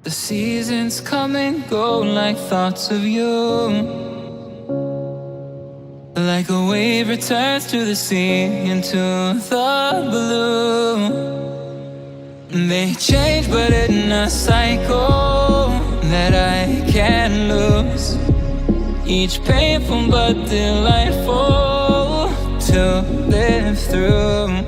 The seasons come and go like thoughts of you. Like a wave returns to the sea into the blue. They change but in a cycle that I can't lose. Each painful but delightful to live through.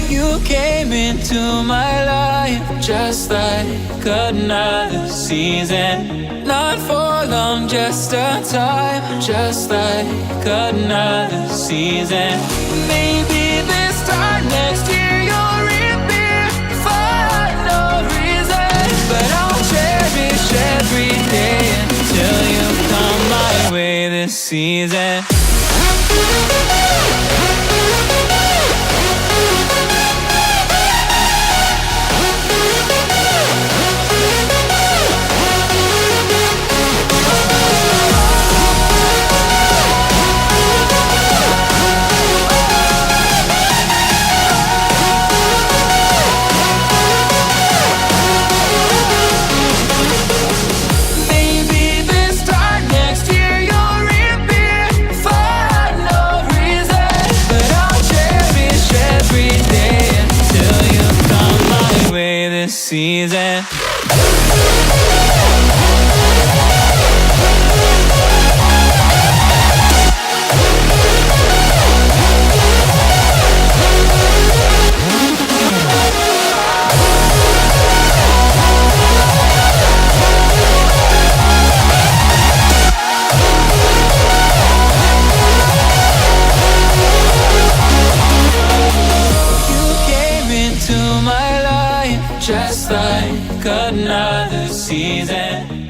You came into my life just like another season. Not for long, just a time, just like another season. Maybe this time next year you'll reappear for no reason. But I'll cherish every day until you come my way this season. Season. Just like another season.